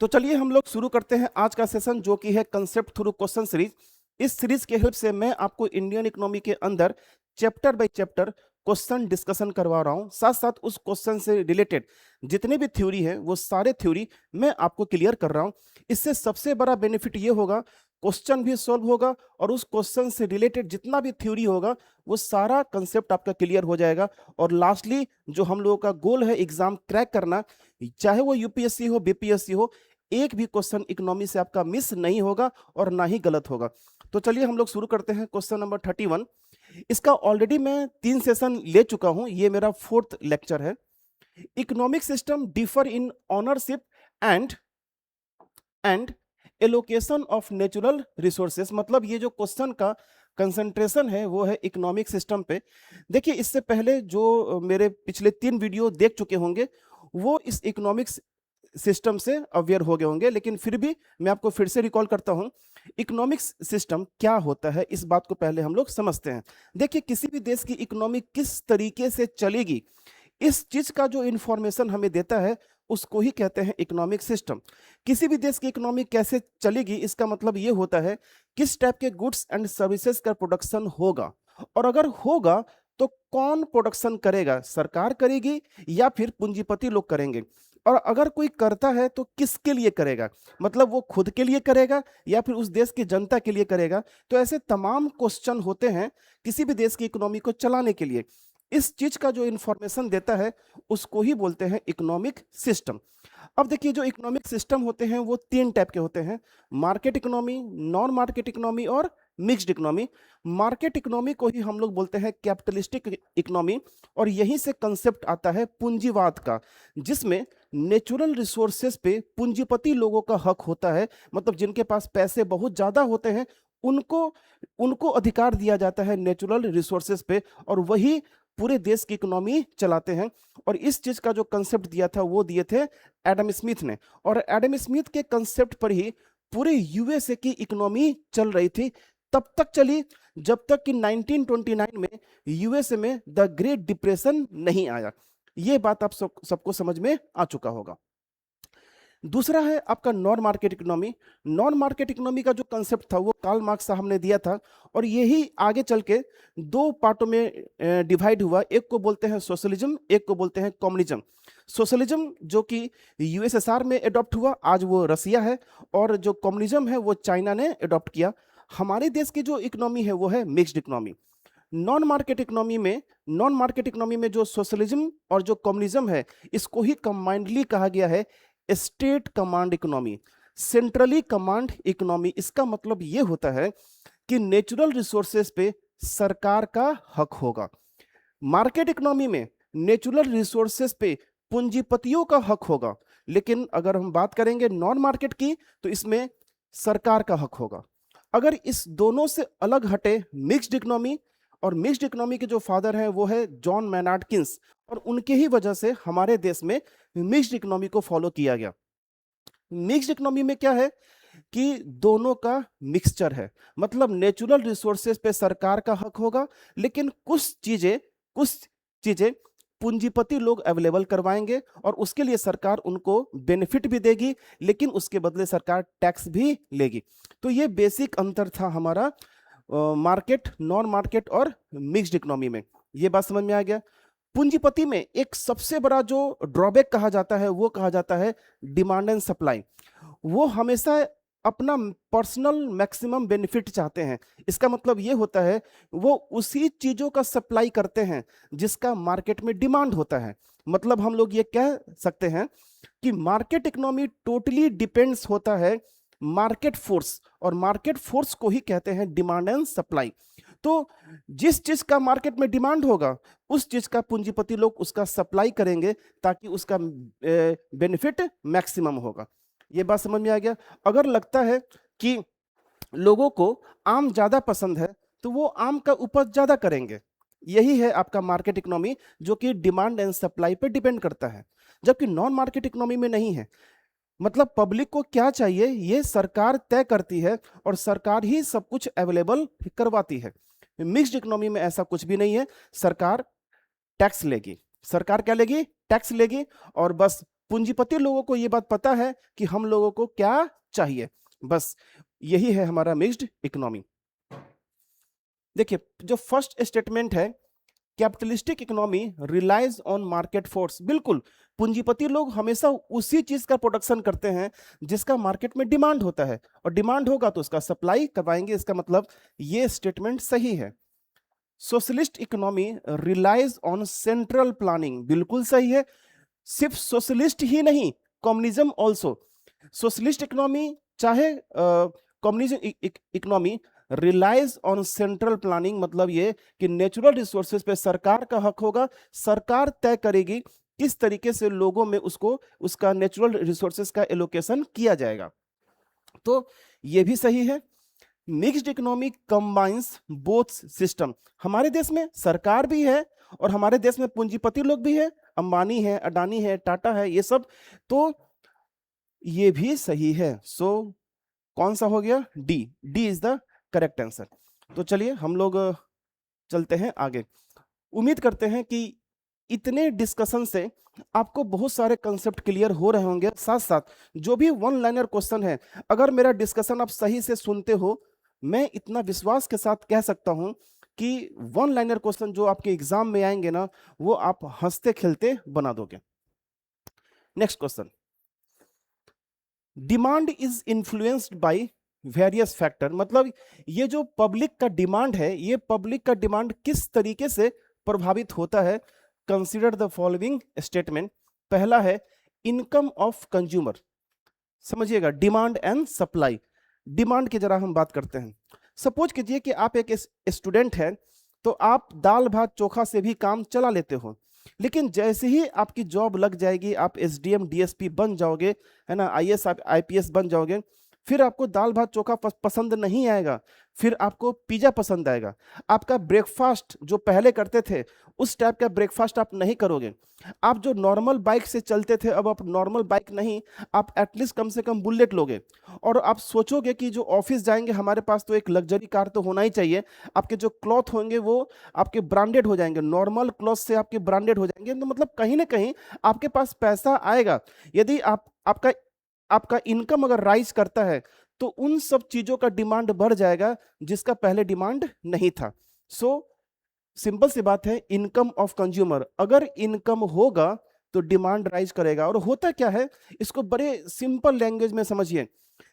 तो चलिए हम लोग शुरू करते हैं आज का सेशन, जो कि है कंसेप्ट थ्रू क्वेश्चन सीरीज। इस सीरीज के हेल्प से मैं आपको इंडियन इकोनॉमी के अंदर chapter by chapter question discussion करवा रहा हूं। साथ साथ उस क्वेश्चन से रिलेटेड जितने भी थ्योरी है वो सारे थ्योरी मैं आपको क्लियर कर रहा हूं। इससे सबसे बड़ा बेनिफिट ये होगा, क्वेश्चन भी सॉल्व होगा और उस क्वेश्चन से रिलेटेड जितना भी थ्योरी होगा वो सारा कंसेप्ट आपका क्लियर हो जाएगा। और लास्टली जो हम लोगों का गोल है एग्जाम क्रैक करना, चाहे वो यूपीएससी हो बीपीएससी हो, एक भी क्वेश्चन इकोनॉमी से आपका मिस नहीं होगा और ना ही गलत होगा। तो चलिए हम लोग शुरू करते हैं क्वेश्चन नंबर 31। इसका ऑलरेडी मैं 3 सेशन ले चुका हूं, ये मेरा 4th लेक्चर है। Economic system differ in ownership and and allocation of natural resources. मतलब ये जो क्वेश्चन का कंसंट्रेशन है वो है इकोनॉमिक सिस्टम पे। देखिए, इससे पहले जो मेरे पिछले 3 वीडियो देख चुके होंगे वो इस इकोनॉमिक्स सिस्टम से अवेयर हो गए होंगे, लेकिन फिर भी मैं आपको फिर से रिकॉल करता हूं। इकोनॉमिक्स सिस्टम क्या होता है इस बात को पहले हम लोग समझते हैं। देखिए, किसी भी देश की इकोनॉमी किस तरीके से चलेगी, इस चीज का जो इंफॉर्मेशन हमें देता है उसको ही कहते हैं इकोनॉमिक सिस्टम। किसी भी देश की इकोनॉमी कैसे चलेगी, इसका मतलब ये होता है किस टाइप के गुड्स एंड सर्विसेज का प्रोडक्शन होगा, और अगर होगा तो कौन प्रोडक्शन करेगा, सरकार करेगी या फिर पूंजीपति लोग करेंगे, और अगर कोई करता है तो किसके लिए करेगा, मतलब वो खुद के लिए करेगा या फिर उस देश की जनता के लिए करेगा। तो ऐसे तमाम क्वेश्चन होते हैं किसी भी देश की इकोनॉमी को चलाने के लिए। इस चीज का जो इंफॉर्मेशन देता है उसको ही बोलते हैं इकोनॉमिक सिस्टम। अब देखिए, जो इकोनॉमिक सिस्टम होते हैं वो 3 टाइप के होते हैं: market economy, non market economy और मिक्स्ड इकोनॉमी। मार्केट इकोनॉमी को ही हम लोग बोलते हैं कैपिटलिस्टिक इकोनॉमी, और यहीं से कंसेप्ट आता है पूंजीवाद का, जिसमें नेचुरल रिसोर्सेज पे पूंजीपति लोगों का हक होता है। मतलब जिनके पास पैसे बहुत ज्यादा होते हैं उनको उनको अधिकार दिया जाता है नेचुरल रिसोर्सेज पे, और वही पूरे देश की इकोनॉमी चलाते हैं। और इस चीज का जो कंसेप्ट दिया था वो दिए थे एडम स्मिथ ने, और एडम स्मिथ के कंसेप्ट पर ही पूरे यूएसए की इकोनॉमी चल रही थी। तब तक चली जब तक कि 1929 में यूएसए में द ग्रेट डिप्रेशन नहीं आया। ये बात आप सबको समझ में आ चुका होगा। दूसरा है आपका non market economy. Non market economy का जो कंसेप्ट था वो कार्ल मार्क्स साहब ने दिया था, और यही आगे चल के 2 पार्टों में डिवाइड हुआ। एक को बोलते हैं सोशलिज्म, एक को बोलते हैं कम्युनिज्म। सोशलिज्म जो कि यूएसएसआर में अडॉप्ट हुआ, आज वो रसिया है, और जो कम्युनिज्म है वो चाइना ने अडॉप्ट किया। हमारे देश की जो इकोनॉमी है वो है mixed economy. Non market economy में जो सोशलिज्म और जो कम्युनिज्म है, इसको ही कंबाइंडली कहा गया है state command economy, centrally command economy. इसका मतलब यह होता है कि नेचुरल रिसोर्सेज पे सरकार का हक होगा। मार्केट इकोनॉमी में नेचुरल रिसोर्सेज पे पूंजीपतियों का हक होगा, लेकिन अगर हम बात करेंगे नॉन मार्केट की तो इसमें सरकार का हक होगा। अगर इस दोनों से अलग हटे मिक्स्ड इकोनॉमी, और मिक्स्ड इकोनॉमी के जो फादर हैं वो है जॉन मैनार्ड किन्स, और उनके ही वजह से हमारे देश में मिक्स्ड इकोनॉमी को फॉलो किया गया। मिक्स्ड इकोनॉमी में क्या है कि दोनों का मिक्सचर है, मतलब नेचुरल रिसोर्सेज पे सरकार का हक होगा, लेकिन कुछ चीजें पूंजीपति लोग अवेलेबल करवाएंगे, और उसके लिए सरकार उनको बेनिफिट भी देगी, लेकिन उसके बदले सरकार टैक्स भी लेगी। तो ये बेसिक अंतर था हमारा मार्केट, नॉन मार्केट और मिक्स्ड इकोनॉमी में। ये बात समझ में आ गया। पूंजीपति में एक सबसे बड़ा जो ड्रॉबैक कहा जाता है वो कहा जाता है डिमांड एंड सप्लाई। वो हमेशा अपना पर्सनल मैक्सिमम बेनिफिट चाहते हैं। इसका मतलब ये होता है वो उसी चीजों का सप्लाई करते हैं जिसका मार्केट में डिमांड होता है। मतलब हम लोग ये कह सकते हैं कि मार्केट इकोनॉमी टोटली डिपेंड्स होता है मार्केट फोर्स, और मार्केट फोर्स को ही कहते हैं डिमांड एंड सप्लाई। तो जिस चीज का मार्केट में डिमांड होगा उस चीज का पूंजीपति लोग उसका सप्लाई करेंगे ताकि उसका बेनिफिट मैक्सिमम होगा। ये बात समझ में आ गया। अगर लगता है कि लोगों को आम ज्यादा पसंद है तो वो आम का उपज ज्यादा करेंगे। यही है आपका मार्केट इकोनॉमी, जो कि डिमांड एंड सप्लाई पे डिपेंड करता है। जबकि नॉन मार्केट इकोनॉमी में नहीं है। मतलब पब्लिक को क्या चाहिए ये सरकार तय करती है, और सरकार ही सब कुछ अवेलेबल करवाती है। मिक्स्ड इकोनॉमी में ऐसा कुछ भी नहीं है। सरकार टैक्स लेगी। सरकार क्या लेगी? टैक्स लेगी, और बस पूंजीपति लोगों को ये बात पता है कि हम लोगों को क्या चाहिए। बस यही है हमारा मिक्स्ड इकोनॉमी। देखिए, जो फर्स्ट स्टेटमेंट है, capitalistic economy relies on market force. बिल्कुल, पूंजीपति लोग हमेशा उसी चीज का प्रोडक्शन करते हैं जिसका मार्केट में डिमांड होता है, और डिमांड होगा तो उसका सप्लाई करवाएंगे। इसका मतलब ये स्टेटमेंट सही है। Socialist economy relies on central planning. बिल्कुल सही है। सिर्फ सोशलिस्ट ही नहीं, कम्युनिज्म ऑल्सो। सोशलिस्ट इकोनॉमी चाहे communism economy relies on central planning, मतलब ये कि नेचुरल रिसोर्सेज पे सरकार का हक होगा। सरकार तय करेगी किस तरीके से लोगों में उसको उसका नेचुरल रिसोर्सेज का एलोकेशन किया जाएगा। तो ये भी सही है। Mixed economy combines both system. हमारे देश में सरकार भी है और हमारे देश में पूंजीपति लोग भी है, अंबानी है, अडानी है, टाटा है, ये सब। तो ये भी सही है। सो कौन सा हो गया? D. D is the correct answer. तो चलिए हम लोग चलते हैं आगे। उम्मीद करते हैं कि इतने डिस्कशन से आपको बहुत सारे कंसेप्ट क्लियर हो रहे होंगे। साथ साथ जो भी वन लाइनर क्वेश्चन है, अगर मेरा डिस्कशन आप सही से सुनते हो, मैं इतना विश्वास के साथ कह सकता हूं कि वन लाइनर क्वेश्चन जो आपके एग्जाम में आएंगे ना, वो आप हंसते खेलते बना दोगे। Next question, demand is influenced by various factor. मतलब ये जो पब्लिक का डिमांड है, ये पब्लिक का डिमांड किस तरीके से प्रभावित होता है? Consider the following statement. पहला है इनकम ऑफ कंज्यूमर। समझिएगा, डिमांड एंड सप्लाई। डिमांड की जरा हम बात करते हैं। सपोज कीजिए कि आप एक स्टूडेंट हैं, तो आप दाल भात चोखा से भी काम चला लेते हो, लेकिन जैसे ही आपकी जॉब लग जाएगी, आप एसडीएम डीएसपी बन जाओगे, है ना, आईएएस आईपीएस बन जाओगे, फिर आपको दाल भात चोखा पसंद नहीं आएगा, फिर आपको पिज्जा पसंद आएगा। आपका ब्रेकफास्ट जो पहले करते थे, उस टाइप का ब्रेकफास्ट आप नहीं करोगे। आप जो नॉर्मल बाइक से चलते थे, अब आप नॉर्मल बाइक नहीं, आप एटलीस्ट कम से कम बुलेट लोगे। और आप सोचोगे कि जो ऑफिस जाएंगे, हमारे पास तो एक लग्जरी कार तो होना ही चाहिए। आपके जो क्लॉथ होंगे वो आपके ब्रांडेड हो जाएंगे, नॉर्मल क्लॉथ से आपके ब्रांडेड हो जाएंगे। तो मतलब कहीं ना कहीं आपके पास पैसा आएगा। यदि आपका आपका इनकम अगर राइज करता है, तो उन सब चीजों का डिमांड बढ़ जाएगा जिसका पहले डिमांड नहीं था। सो सिंपल सी बात है, इनकम ऑफ कंज्यूमर, अगर इनकम होगा तो डिमांड राइज करेगा। और होता क्या है, इसको बड़े सिंपल लैंग्वेज में समझिए।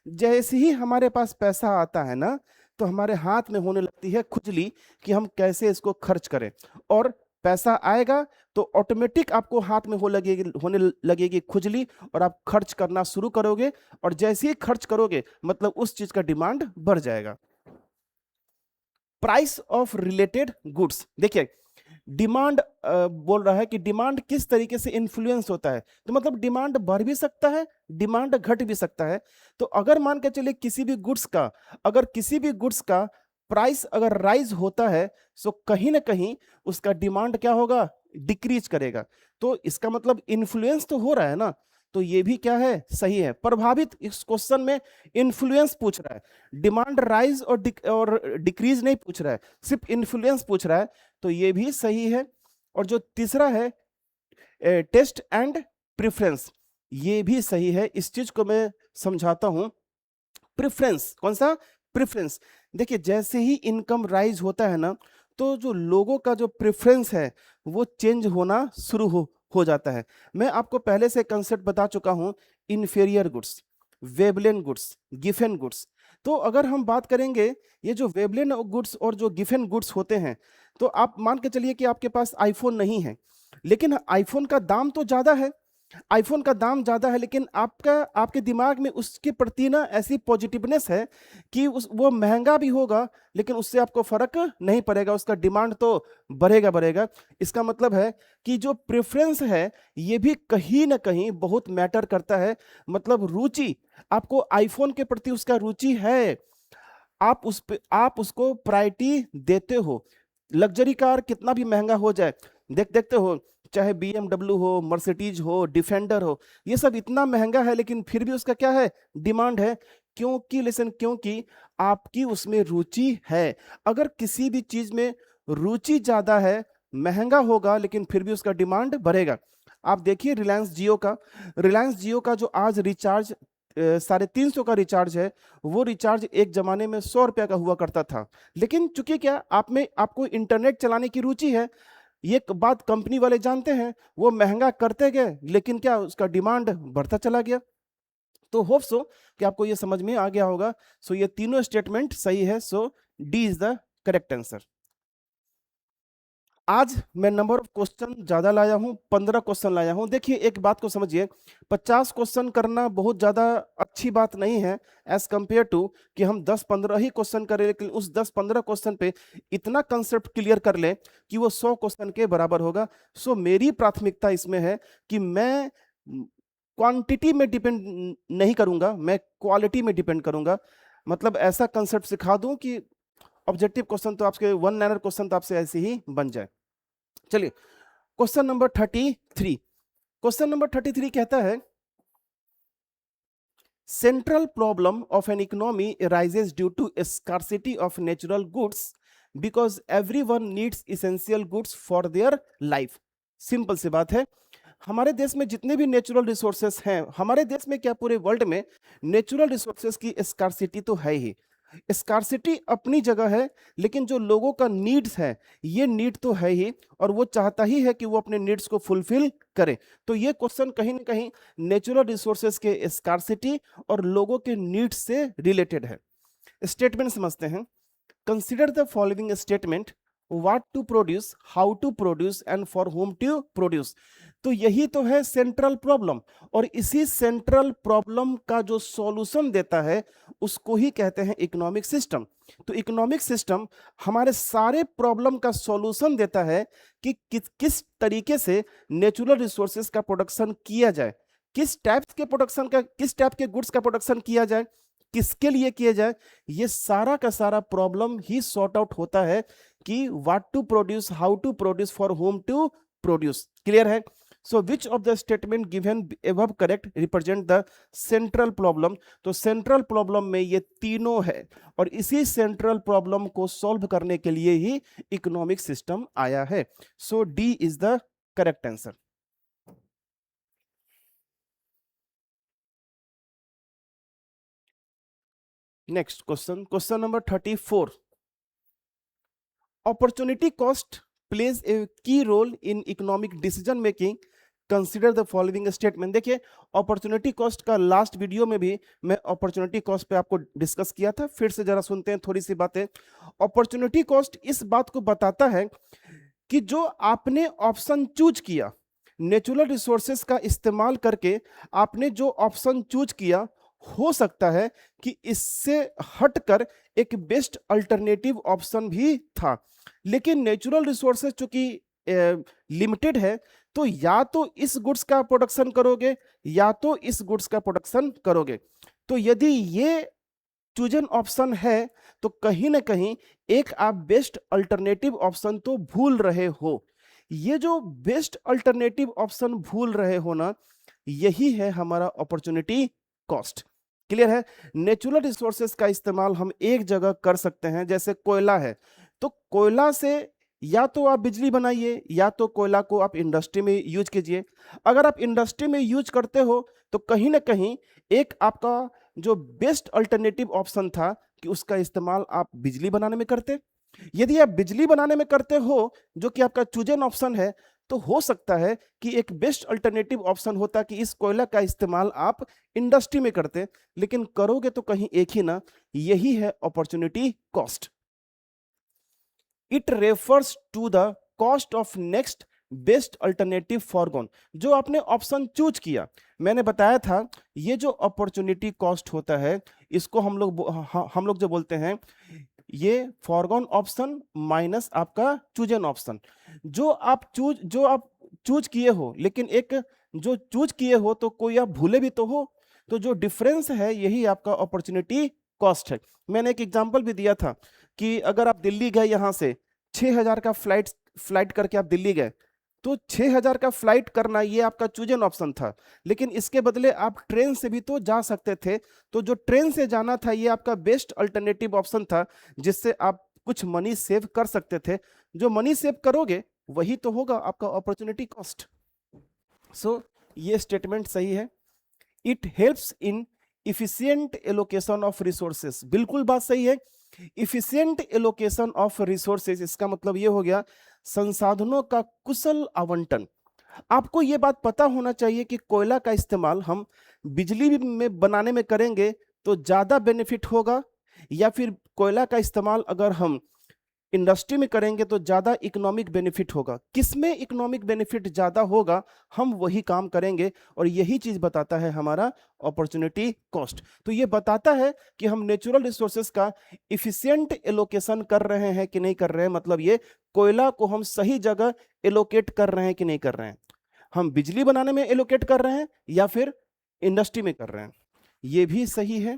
जैसे ही हमारे पास पैसा आता है ना, तो हमारे हाथ में होने लगती है खुजली कि हम कैसे इसको खर्च करें। और पैसा आएगा तो ऑटोमेटिक आपको हाथ में होने लगेगी खुजली, और आप खर्च करना शुरू करोगे। और जैसे ही खर्च करोगे, मतलब उस चीज का डिमांड बढ़ जाएगा। Price of related goods. देखिए, डिमांड बोल रहा है कि डिमांड किस तरीके से इन्फ्लुएंस होता है। तो मतलब डिमांड बढ़ भी सकता है, डिमांड घट भी सकता है। तो अगर मान के चलिए किसी भी गुड्स का प्राइस अगर राइज होता है, तो कहीं ना कहीं उसका डिमांड क्या होगा? डिक्रीज करेगा। तो इसका मतलब इन्फ्लुएंस तो हो रहा है ना। तो ये भी क्या है? सही है। प्रभावित, इस क्वेश्चन में इन्फ्लुएंस पूछ रहा है, डिमांड राइज और डिक्रीज नहीं पूछ रहा है, सिर्फ इन्फ्लुएंस पूछ रहा है। तो ये भी सही है। और जो तीसरा है टेस्ट एंड प्रेफरेंस, ये भी सही है। इस चीज को मैं समझाता हूं। प्रेफरेंस, कौन सा? प्रेफरेंस। देखिए, जैसे ही इनकम राइज होता है ना, तो जो लोगों का जो प्रेफरेंस है वो चेंज होना शुरू हो जाता है। मैं आपको पहले से कंसेप्ट बता चुका हूं, inferior goods, Veblen goods, Giffen goods. तो अगर हम बात करेंगे, ये जो वेबलेन गुड्स और जो गिफन गुड्स होते हैं, तो आप मान के चलिए कि आपके पास आईफोन नहीं है, लेकिन आईफोन का दाम तो ज्यादा है, आईफोन का दाम ज्यादा है, लेकिन आपके दिमाग में उसके प्रति ना ऐसी पॉजिटिवनेस है कि वो महंगा भी होगा, लेकिन उससे आपको फर्क नहीं पड़ेगा, उसका डिमांड तो बढ़ेगा। इसका मतलब है कि जो प्रेफरेंस है, ये भी कहीं ना कहीं बहुत मैटर करता है। मतलब रुचि, आपको आईफोन के प्रति उसका रुचि है, आप उसको प्रायोरिटी देते हो। लग्जरी कार कितना भी महंगा हो जाए, देखते हो, चाहे BMW हो, मर्सिडीज हो, डिफेंडर हो, ये सब इतना महंगा है, लेकिन फिर भी उसका क्या है? डिमांड है। क्योंकि आपकी उसमें रुचि है। अगर किसी भी चीज में रुचि ज्यादा है, महंगा होगा, लेकिन फिर भी उसका डिमांड बढ़ेगा। आप देखिए रिलायंस जियो का जो आज रिचार्ज 350 का रिचार्ज है, वो रिचार्ज एक जमाने में 100 रुपया का हुआ करता था। लेकिन चूंकि क्या आपको इंटरनेट चलाने की रुचि है, ये बात कंपनी वाले जानते हैं, वो महंगा करते गए, लेकिन क्या उसका डिमांड बढ़ता चला गया। तो होप सो कि आपको ये समझ में आ गया होगा। सो ये तीनों स्टेटमेंट सही है। So D is the correct answer. आज मैं नंबर ऑफ क्वेश्चन ज्यादा लाया हूं, 15 क्वेश्चन लाया हूं। देखिए एक बात को समझिए, 50 क्वेश्चन करना बहुत ज्यादा अच्छी बात नहीं है एज कंपेयर टू कि हम 10-15 ही क्वेश्चन करें, लेकिन उस 10-15 क्वेश्चन पे इतना कंसेप्ट क्लियर कर ले कि वो 100 क्वेश्चन के बराबर होगा। सो मेरी प्राथमिकता इसमें है कि मैं क्वांटिटी में डिपेंड नहीं करूंगा, मैं क्वालिटी में डिपेंड करूंगा। मतलब ऐसा कंसेप्ट सिखा दूं कि ऑब्जेक्टिव क्वेश्चन तो आपके वन लाइनर क्वेश्चन तो आपसे ऐसे ही बन जाए। चलिए क्वेश्चन नंबर 33। क्वेश्चन नंबर 33 कहता है, central problem of an economy arises due to scarcity of natural goods because everyone needs essential goods for their life. Simple सी बात है, हमारे देश में जितने भी नेचुरल रिसोर्सेस हैं, हमारे देश में क्या पूरे वर्ल्ड में नेचुरल रिसोर्सेस की स्कार्सिटी तो है ही। स्कार्सिटी अपनी जगह है, लेकिन जो लोगों का नीड्स है, ये नीड तो है ही, और वो चाहता ही है कि वो अपने नीड्स को फुलफिल करे। तो ये क्वेश्चन कहीं ना कहीं नेचुरल रिसोर्सेस के स्कार्सिटी और लोगों के नीड्स से रिलेटेड है। स्टेटमेंट समझते हैं। Consider the following statement, what to produce, how to produce and for whom to produce. तो यही तो है सेंट्रल प्रॉब्लम, और इसी सेंट्रल प्रॉब्लम का जो सॉल्यूशन देता है उसको ही कहते हैं इकोनॉमिक सिस्टम। तो इकोनॉमिक सिस्टम हमारे सारे प्रॉब्लम का सॉल्यूशन देता है कि किस तरीके से नेचुरल रिसोर्सेज का प्रोडक्शन किया जाए, किस टाइप के गुड्स का प्रोडक्शन किया जाए, किसके लिए किया जाए। ये सारा का सारा प्रॉब्लम ही सॉर्ट आउट होता है कि what to produce, how to produce, for whom to produce. Clear है? So which of the statement given above correct represent the central problem. तो सेंट्रल प्रॉब्लम में ये तीनों है, और इसी सेंट्रल प्रॉब्लम को सॉल्व करने के लिए ही इकोनॉमिक सिस्टम आया है। So D is the correct answer. Next question, question number 34। Opportunity cost plays a key role in economic decision making, consider the following statement. देखिए अपॉर्चुनिटी कॉस्ट का last video में भी मैं अपॉर्चुनिटी कॉस्ट पे आपको discuss किया था, फिर से जरा सुनते हैं थोड़ी सी बातें। अपॉर्चुनिटी कॉस्ट इस बात को बताता है कि जो आपने ऑप्शन चूज किया, नेचुरल रिसोर्सेस का इस्तेमाल करके आपने जो ऑप्शन चूज किया, हो सकता है कि इससे हटकर एक बेस्ट अल्टरनेटिव ऑप्शन भी था। लेकिन नेचुरल रिसोर्सेज चूंकि लिमिटेड है, तो या तो इस गुड्स का प्रोडक्शन करोगे या तो इस गुड्स का प्रोडक्शन करोगे। तो यदि ये चूजन ऑप्शन है, तो कहीं ना कहीं एक आप बेस्ट अल्टरनेटिव ऑप्शन तो भूल रहे हो। ये जो बेस्ट अल्टरनेटिव ऑप्शन भूल रहे हो ना, यही है हमारा अपॉर्चुनिटी कॉस्ट। क्लियर है? नेचुरल रिसोर्सेज का इस्तेमाल हम एक जगह कर सकते हैं, जैसे कोयला है, तो कोयला से या तो आप बिजली बनाइए या तो कोयला को आप इंडस्ट्री में यूज कीजिए। अगर आप इंडस्ट्री में यूज करते हो तो कहीं ना कहीं एक आपका जो बेस्ट अल्टरनेटिव ऑप्शन था कि उसका इस्तेमाल आप बिजली बनाने में करते। यदि आप बिजली बनाने में करते हो, जो कि आपका चूजन ऑप्शन है, तो हो सकता है कि एक बेस्ट अल्टरनेटिव ऑप्शन होता कि इस कोयला का इस्तेमाल आप इंडस्ट्री में करते, लेकिन करोगे तो कहीं एक ही ना। यही है opportunity cost. It refers to the cost of next best alternative forgone. जो आपने ऑप्शन चूज किया, मैंने बताया था ये जो अपॉर्चुनिटी कॉस्ट होता है, इसको हम लोग जो बोलते हैं, ये फॉरगॉन ऑप्शन माइनस आपका चूजन ऑप्शन। जो आप चूज किए हो, लेकिन एक जो चूज किए हो तो कोई आप भूले भी तो हो, तो जो डिफरेंस है यही आपका अपॉर्चुनिटी कॉस्ट है। मैंने एक एग्जांपल भी दिया था कि अगर आप दिल्ली गए, यहां से 6000 का फ्लाइट करके आप दिल्ली गए, तो 6000 का फ्लाइट करना ये आपका चूजन ऑप्शन था, लेकिन इसके बदले आप ट्रेन से भी तो जा सकते थे। तो जो ट्रेन से जाना था ये आपका बेस्ट अल्टरनेटिव ऑप्शन था, जिससे आप कुछ मनी सेव कर सकते थे। जो मनी सेव करोगे वही तो होगा आपका अपॉर्चुनिटी कॉस्ट। सो ये स्टेटमेंट सही है। It helps in efficient allocation of resources, बिल्कुल बात सही है। इफिशियंट एलोकेशन ऑफ रिसोर्सेस, इसका मतलब ये हो गया संसाधनों का कुशल आवंटन। आपको ये बात पता होना चाहिए कि कोयला का इस्तेमाल हम बिजली में बनाने में करेंगे तो ज्यादा बेनिफिट होगा, या फिर कोयला का इस्तेमाल अगर हम इंडस्ट्री में करेंगे तो ज्यादा इकोनॉमिक बेनिफिट होगा। किसमें इकोनॉमिक बेनिफिट ज्यादा होगा हम वही काम करेंगे, और यही चीज बताता है हमारा अपॉर्चुनिटी कॉस्ट। तो ये बताता है कि हम नेचुरल रिसोर्सेज का इफिशिएंट एलोकेशन कर रहे हैं कि नहीं कर रहे हैं, मतलब ये कोयला को हम सही जगह एलोकेट कर रहे हैं कि नहीं कर रहे हैं, हम बिजली बनाने में एलोकेट कर रहे हैं या फिर इंडस्ट्री में कर रहे हैं। ये भी सही है।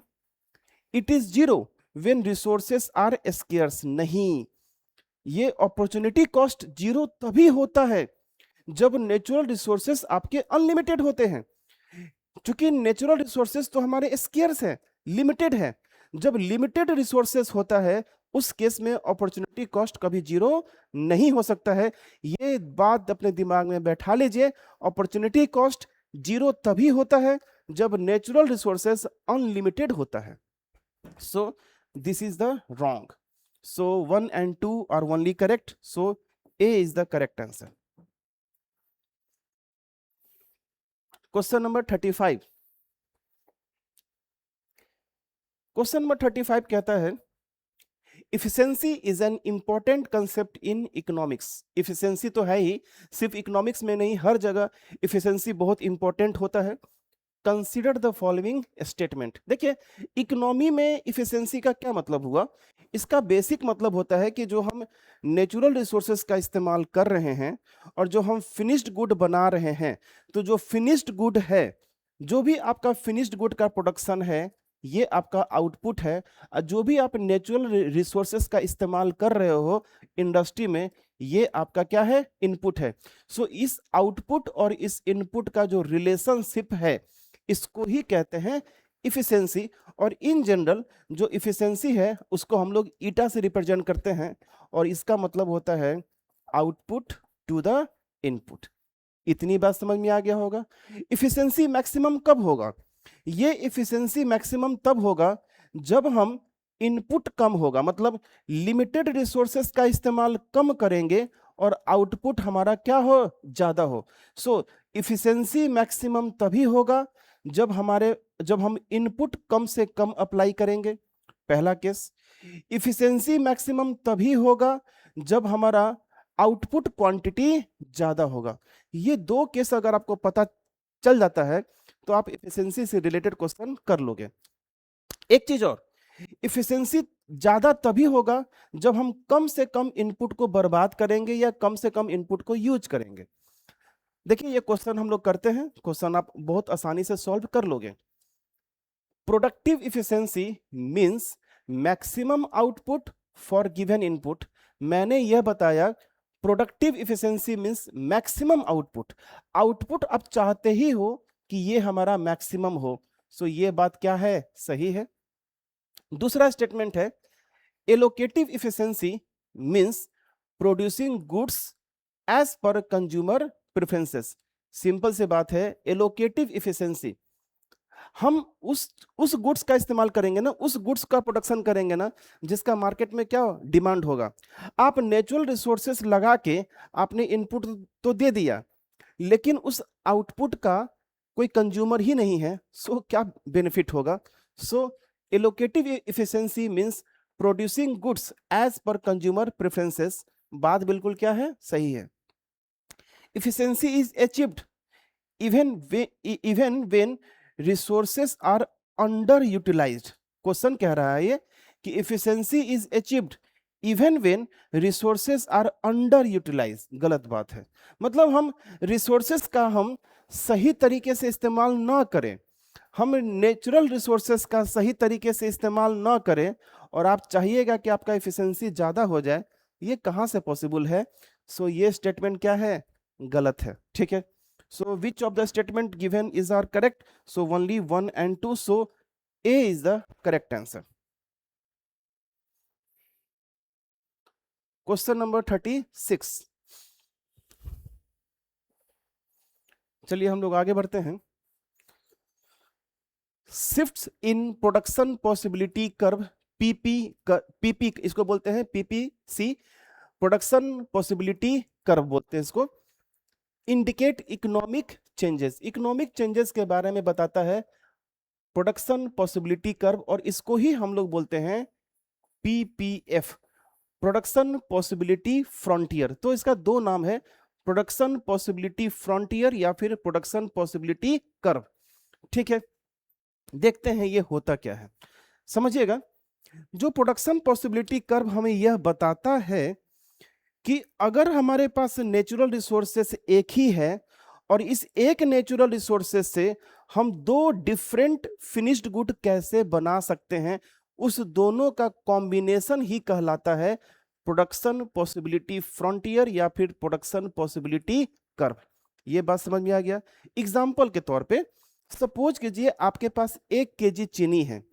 It is zero when resources are scarce, नहीं, ये अपॉर्चुनिटी कॉस्ट जीरो तभी होता है जब नेचुरल रिसोर्सेस आपके अनलिमिटेड होते हैं। क्योंकि नेचुरल रिसोर्सेस तो हमारे स्केर्स है, लिमिटेड है। जब लिमिटेड रिसोर्सेस होता है उस केस में अपॉर्चुनिटी कॉस्ट कभी जीरो नहीं हो सकता है। ये बात अपने दिमाग में बैठा लीजिए, अपॉर्चुनिटी कॉस्ट जीरो तभी होता है जब नेचुरल रिसोर्सेस अनलिमिटेड होता है। So this is the wrong. So 1 and 2 are only correct. So A is the correct answer. Question number 35. Question number 35 कहता है efficiency is an important concept in economics. Efficiency तो है ही, सिर्फ economics में नहीं हर जगह efficiency बहुत इंपॉर्टेंट होता है। Consider the following statement. देखिए इकोनॉमी में इफिशिएंसी का क्या मतलब हुआ, इसका बेसिक मतलब होता है कि जो हम नेचुरल रिसोर्सेज का इस्तेमाल कर रहे हैं और जो हम फिनिश्ड गुड बना रहे हैं, तो जो फिनिश्ड गुड है, जो भी आपका फिनिश्ड गुड का प्रोडक्शन है ये आपका आउटपुट है, और जो भी आप नेचुरल रिसोर्सेज का इस्तेमाल कर रहे हो इंडस्ट्री में ये आपका क्या है, इनपुट है। सो इस आउटपुट और इस इनपुट का जो रिलेशनशिप है इसको ही कहते हैं इफिशिएंसी। और इन जनरल जो इफिशिएंसी है उसको हम लोग ईटा से रिप्रेजेंट करते हैं, और इसका मतलब होता है आउटपुट टू द इनपुट। इतनी बात समझ में आ गया होगा। इफिशिएंसी मैक्सिमम कब होगा, ये इफिशिएंसी मैक्सिमम तब होगा जब हम इनपुट कम होगा, मतलब लिमिटेड रिसोर्सेस का इस्तेमाल कम करेंगे और आउटपुट हमारा क्या हो, ज्यादा हो। सो इफिशिएंसी मैक्सिमम तभी होगा जब हम इनपुट कम से कम अप्लाई करेंगे, पहला केस। इफिशिएंसी मैक्सिमम तभी होगा जब हमारा आउटपुट क्वांटिटी ज्यादा होगा। ये दो केस अगर आपको पता चल जाता है तो आप इफिशिएंसी से रिलेटेड क्वेश्चन कर लोगे। एक चीज और, इफिशिएंसी ज्यादा तभी होगा जब हम कम से कम इनपुट को बर्बाद करेंगे या कम से कम इनपुट को यूज करेंगे। देखिए ये क्वेश्चन हम लोग करते हैं, क्वेश्चन आप बहुत आसानी से सॉल्व कर लोगे। Productive efficiency means maximum output for given input. मैंने यह बताया productive efficiency means maximum output. Output आप चाहते ही हो कि ये हमारा मैक्सिमम हो, सो ये बात क्या है, सही है। दूसरा स्टेटमेंट है allocative efficiency means producing goods as per consumer preferences. Simple से बात है, एलोकेटिव इफिशिएंसी हम उस गुड्स का इस्तेमाल करेंगे ना, उस गुड्स का प्रोडक्शन करेंगे ना जिसका मार्केट में क्या डिमांड होगा। आप नेचुरल रिसोर्सेस लगा के आपने इनपुट तो दे दिया, लेकिन उस आउटपुट का कोई कंज्यूमर ही नहीं है, सो क्या बेनिफिट होगा। So allocative efficiency means producing goods as per consumer preferences. बात बिल्कुल क्या है, सही है। Efficiency is achieved even when resources are under utilized. Question कह रहा है ये कि efficiency is achieved even when resources are under utilize. गलत बात है, मतलब हम रिसोर्सेस का हम सही तरीके से इस्तेमाल ना करें, हम नेचुरल रिसोर्सेस का सही तरीके से इस्तेमाल ना करें और आप चाहिएगा कि आपका इफिशिएंसी ज्यादा हो जाए, ये कहां से पॉसिबल है। सो ये स्टेटमेंट क्या है, गलत है, ठीक है। So which of the statement given is are correct? So only 1 and 2. So A is the correct answer. Question number 36. चलिए हम लोग आगे बढ़ते हैं। Shifts in production possibility curve, PP इसको बोलते हैं, पीपीसी, प्रोडक्शन पॉसिबिलिटी कर्व बोलते हैं इसको। Indicate economic changes, economic changes के बारे में बताता है प्रोडक्शन पॉसिबिलिटी कर्व, और इसको ही हम लोग बोलते हैं पीपीएफ, प्रोडक्शन पॉसिबिलिटी फ्रंटियर। तो इसका दो नाम है, प्रोडक्शन पॉसिबिलिटी फ्रंटियर या फिर प्रोडक्शन पॉसिबिलिटी कर्व। ठीक है, देखते हैं ये होता क्या है, समझिएगा। जो प्रोडक्शन पॉसिबिलिटी कर्व हमें यह बताता है कि अगर हमारे पास नेचुरल रिसोर्सेस एक ही है और इस एक नेचुरल रिसोर्सेस से हम दो डिफरेंट फिनिश्ड गुड कैसे बना सकते हैं, उस दोनों का कॉम्बिनेशन ही कहलाता है प्रोडक्शन पॉसिबिलिटी फ्रंटियर या फिर प्रोडक्शन पॉसिबिलिटी कर्व। ये बात समझ में आ गया। एग्जांपल के तौर पे सपोज कीजिए आपके पास 1 केजी चीनी है।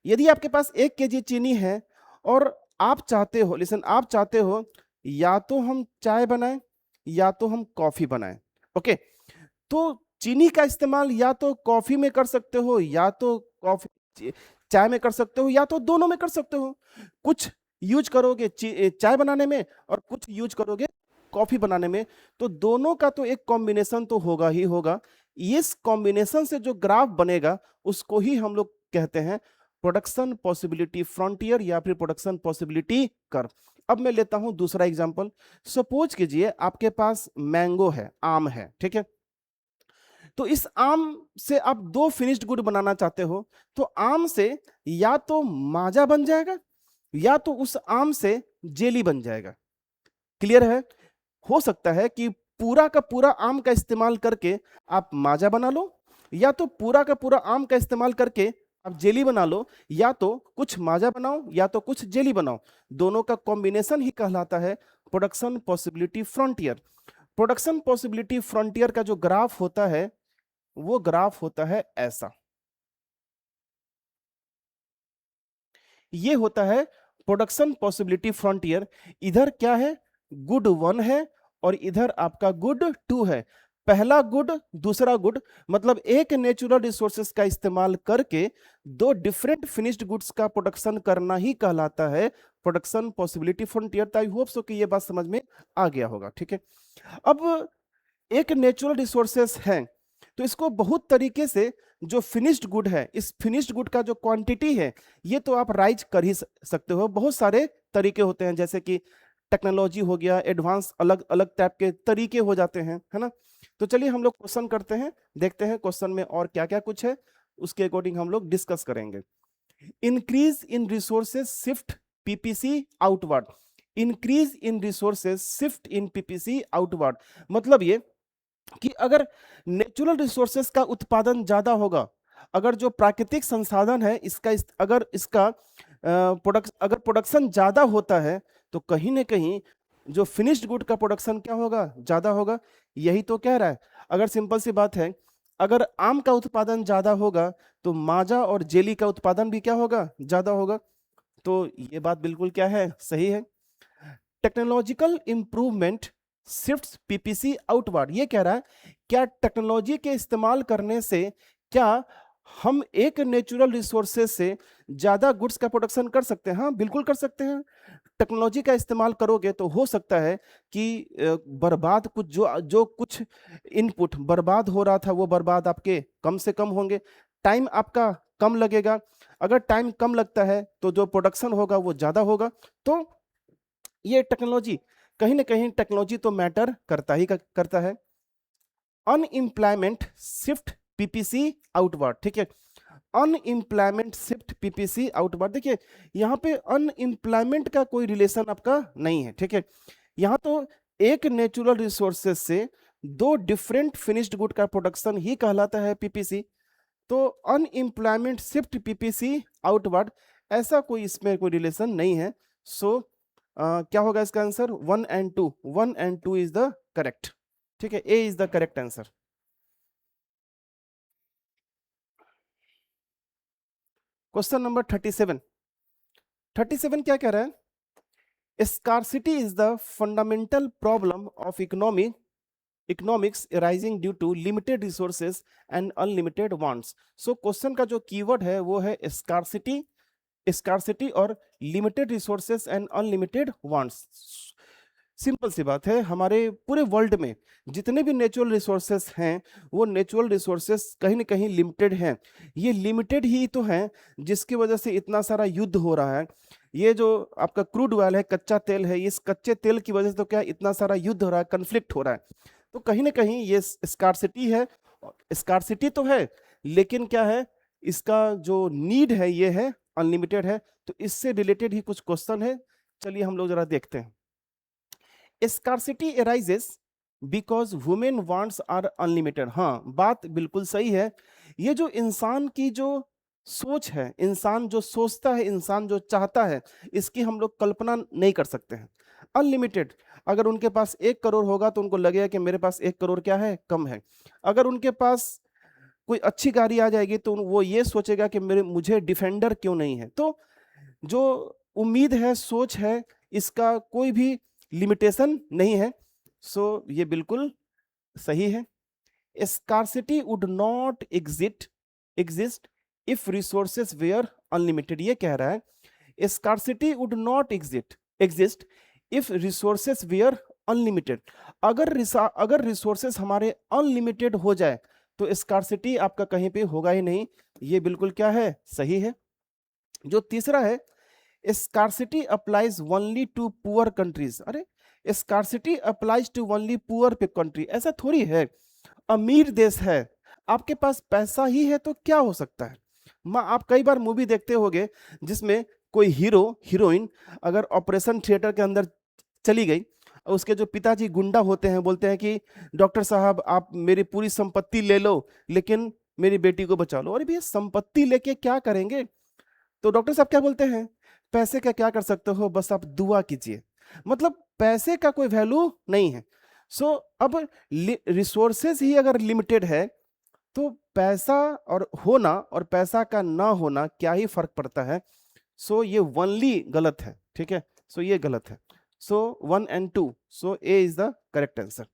यदि आपके पास 1 केजी चीनी है और आप चाहते हो, लिसन, आप चाहते हो या तो हम चाय बनाएं या तो हम कॉफी बनाएं। ओके, तो चीनी का इस्तेमाल या तो कॉफी में कर सकते हो या तो कॉफी चाय में कर सकते हो या तो दोनों में कर सकते हो। कुछ यूज करोगे चाय बनाने में और कुछ यूज करोगे कॉफी बनाने में, तो दोनों का तो एक कॉम्बिनेशन तो होगा ही होगा। इस कॉम्बिनेशन से जो ग्राफ बनेगा उसको ही हम लोग कहते हैं प्रोडक्शन पॉसिबिलिटी फ्रंटियर या फिर प्रोडक्शन पॉसिबिलिटी कर्व। अब मैं लेता हूं दूसरा एग्जांपल। सपोज कीजिए आपके पास मैंगो है, आम है, ठीक है। तो इस आम से आप दो फिनिश्ड गुड बनाना चाहते हो, तो आम से या तो माजा बन जाएगा या तो उस आम से जेली बन जाएगा। क्लियर है? हो सकता है कि पूरा का पूरा आम का इस्तेमाल करके आप माजा बना लो, या तो पूरा का पूरा आम का इस्तेमाल करके आप जेली बना लो, या तो कुछ माजा बनाओ या तो कुछ जेली बनाओ। दोनों का कॉम्बिनेशन ही कहलाता है production possibility frontier. Production possibility frontier का जो ग्राफ होता है वो ग्राफ होता है ऐसा। ये होता है प्रोडक्शन पॉसिबिलिटी फ्रंटियर। इधर क्या है, गुड 1 है और इधर आपका गुड 2 है। पहला गुड दूसरा गुड, मतलब एक नेचुरल रिसोर्सेस का इस्तेमाल करके दो डिफरेंट फिनिश्ड गुड्स का प्रोडक्शन करना ही कहलाता है production possibility frontier. I hope so कि ये बात समझ में आ गया होगा। ठीक है, अब एक नेचुरल रिसोर्सेस है तो इसको बहुत तरीके से जो फिनिश्ड गुड है, इस फिनिश्ड गुड का जो क्वांटिटी है ये तो आप राइज कर ही सकते हो। बहुत सारे तरीके होते हैं, जैसे कि टेक्नोलॉजी हो गया, एडवांस अलग अलग टाइप के तरीके हो जाते हैं, है ना। तो चलिए हम लोग क्वेश्चन करते हैं, देखते हैं क्वेश्चन में और क्या क्या कुछ है, उसके अकॉर्डिंग हम लोग डिस्कस करेंगे। Increase in resources shift PPC outward. Increase in resources shift in PPC outward, मतलब ये कि अगर नेचुरल रिसोर्सेस का उत्पादन ज्यादा होगा, अगर जो प्राकृतिक संसाधन है इसका अगर इसका अगर प्रोडक्शन ज्यादा होता है तो कहीं ना कहीं जो फिनिश्ड गुड का प्रोडक्शन क्या होगा, ज्यादा होगा। यही तो कह रहा है। अगर सिंपल सी बात है, अगर आम का उत्पादन ज्यादा होगा तो माजा और जेली का उत्पादन भी क्या होगा, ज्यादा होगा। तो ये बात बिल्कुल क्या है, सही है। Technological improvement shifts PPC outward, ये कह रहा है क्या टेक्नोलॉजी के इस्तेमाल करने से क्या हम एक नेचुरल रिसोर्सेज से ज्यादा गुड्स का प्रोडक्शन कर सकते हैं? हाँ, बिल्कुल कर सकते हैं। टेक्नोलॉजी का इस्तेमाल करोगे तो हो सकता है कि बर्बाद कुछ जो जो कुछ इनपुट बर्बाद हो रहा था वो बर्बाद आपके कम से कम होंगे, टाइम आपका कम लगेगा। अगर टाइम कम लगता है तो जो प्रोडक्शन होगा वो ज्यादा होगा। तो ये टेक्नोलॉजी, कहीं ना कहीं टेक्नोलॉजी तो मैटर करता ही करता है। अनएम्प्लॉयमेंट शिफ्ट पीपीसी आउटवर्ड, ठीक है। अनएम्प्लॉयमेंट शिफ्ट पीपीसी आउटवर्ड, देखिए यहाँ पे अनएम्प्लॉयमेंट का कोई रिलेशन आपका नहीं है, ठीक है। यहाँ तो एक नेचुरल रिसोर्सेज से दो डिफरेंट फिनिश्ड गुड का प्रोडक्शन ही कहलाता है पीपीसी। तो अनएम्प्लॉयमेंट शिफ्ट पीपीसी आउटवर्ड, ऐसा कोई इसमें कोई रिलेशन नहीं है। सो क्या होगा इसका answer? 1 and 2, 1 and 2 is the correct. ठीक है, A is the correct answer. Question number 37। 37 क्या कह रहा है? Scarcity is the fundamental problem of economy economics arising due to limited resources and unlimited wants. So question का जो keyword है वो है स्कार्सिटी, स्कार्सिटी और limited resources and unlimited wants. Simple सी बात है, हमारे पूरे वर्ल्ड में जितने भी नेचुरल रिसोर्सेस हैं वो नेचुरल रिसोर्सेस कहीं ना कहीं लिमिटेड हैं। ये लिमिटेड ही तो हैं जिसकी वजह से इतना सारा युद्ध हो रहा है। ये जो आपका क्रूड ऑयल है, कच्चा तेल है, इस कच्चे तेल की वजह से तो क्या इतना सारा युद्ध हो रहा है, कन्फ्लिक्ट हो रहा है। तो कहीं ना कहीं ये स्कार्सिटी है, स्कार्सिटी तो है लेकिन क्या है, इसका जो नीड है ये है अनलिमिटेड है। तो इससे रिलेटेड ही कुछ क्वेश्चन है, चलिए हम लोग जरा देखते हैं। Scarcity arises because human wants are unlimited. हाँ, बात बिल्कुल सही है। ये जो इंसान की जो सोच है, इंसान जो सोचता है, इंसान जो चाहता है, इसकी हम लोग कल्पना नहीं कर सकते हैं। अनलिमिटेड, अगर उनके पास 1 करोड़ होगा तो उनको लगेगा कि मेरे पास 1 करोड़ क्या है, कम है। अगर उनके पास कोई अच्छी गाड़ी आ जाएगी तो वो ये सोचेगा कि मुझे डिफेंडर क्यों नहीं है। तो जो उम्मीद है, सोच है, इसका कोई भी लिमिटेशन नहीं है। सो ये बिल्कुल सही है। Scarcity would not exist if resources were unlimited. ये कह रहा है scarcity would not exist if resources were unlimited. अगर रिसोर्सेस हमारे अनलिमिटेड हो जाए तो स्कार्सिटी आपका कहीं पे होगा ही नहीं। ये बिल्कुल क्या है, सही है। जो तीसरा है, scarcity applies only to poor countries. अरे, scarcity applies to only poor country, ऐसा थोड़ी है। अमीर देश है, आपके पास पैसा ही है तो क्या हो सकता है। आप कई बार मूवी देखते होंगे जिसमें कोई हीरो हीरोइन अगर ऑपरेशन थिएटर के अंदर चली गई, उसके जो पिताजी गुंडा होते हैं बोलते हैं कि डॉक्टर साहब आप मेरी पूरी संपत्ति ले लो लेकिन मेरी बेटी को बचा लो। अरे भैया, संपत्ति लेके क्या करेंगे। तो डॉक्टर साहब क्या बोलते हैं, पैसे का क्या कर सकते हो, बस आप दुआ कीजिए। मतलब पैसे का कोई वैल्यू नहीं है। सो अब रिसोर्सेज ही अगर लिमिटेड है तो पैसा और होना और पैसा का ना होना क्या ही फर्क पड़ता है। सो ये वनली गलत है, ठीक है। सो ये गलत है। So 1 and 2, so A is the correct answer.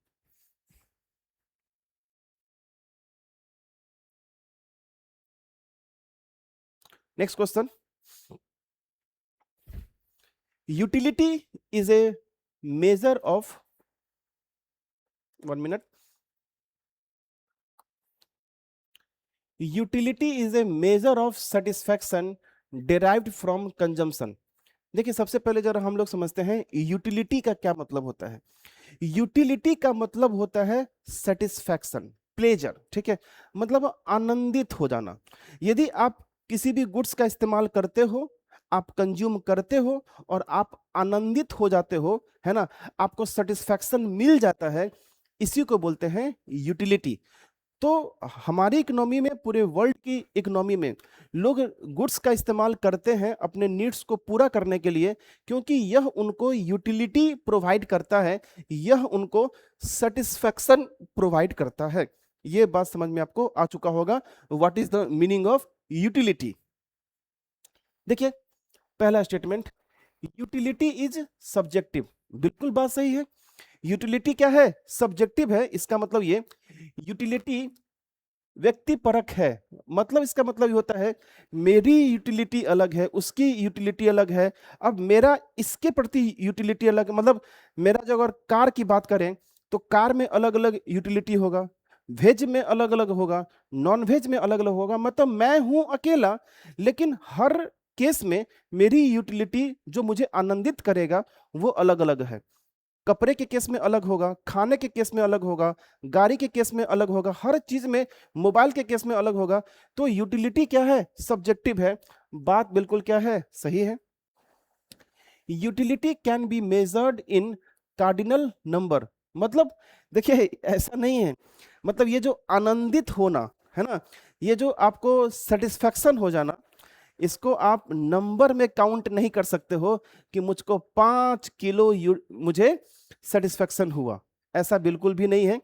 Next question, utility is a measure of, 1 minute, utility is a measure of satisfaction derived from consumption. देखिए, सबसे पहले जरा हम लोग समझते हैं यूटिलिटी का क्या मतलब होता है। यूटिलिटी का मतलब होता है सेटिस्फैक्शन, प्लेजर, ठीक है। मतलब आनंदित हो जाना। यदि आप किसी भी गुड्स का इस्तेमाल करते हो, आप कंज्यूम करते हो और आप आनंदित हो जाते हो, है ना, आपको सेटिस्फैक्शन मिल जाता है, इसी को बोलते हैं यूटिलिटी। तो हमारी इकोनॉमी में, पूरे वर्ल्ड की इकोनॉमी में लोग गुड्स का इस्तेमाल करते हैं अपने नीड्स को पूरा करने के लिए, क्योंकि यह उनको यूटिलिटी प्रोवाइड करता है, यह उनको सेटिस्फैक्शन प्रोवाइड करता है। यह बात समझ में आपको आ चुका होगा, what is the meaning of utility. देखिए, पहला स्टेटमेंट, यूटिलिटी इज सब्जेक्टिव। बिल्कुल बात सही है। यूटिलिटी क्या है, सब्जेक्टिव है। इसका मतलब ये, यूटिलिटी व्यक्ति परक है। मतलब इसका मतलब ये होता है मेरी यूटिलिटी अलग है, उसकी यूटिलिटी अलग है। अब मेरा इसके प्रति यूटिलिटी अलग है। मतलब मेरा जो अगर कार की बात करें तो कार में अलग अलग यूटिलिटी होगा, वेज में अलग अलग होगा, नॉन वेज में अलग अलग होगा। मतलब मैं हूं अकेला लेकिन हर केस में मेरी यूटिलिटी जो मुझे आनंदित करेगा वो अलग अलग है। कपड़े के केस में अलग होगा, खाने के केस में अलग होगा, गाड़ी के केस में अलग होगा, हर चीज में, मोबाइल के केस में अलग होगा। तो यूटिलिटी क्या है, सब्जेक्टिव है। बात बिल्कुल क्या है, सही है। Utility can be measured in cardinal number. मतलब देखिए, ऐसा नहीं है, मतलब ये जो आनंदित होना है ना, ये जो आपको सेटिस्फैक्शन हो जाना, इसको आप नंबर में काउंट नहीं कर सकते हो कि मुझको 5 किलो मुझे सेटिस्फैक्शन हुआ, ऐसा बिल्कुल भी नहीं है।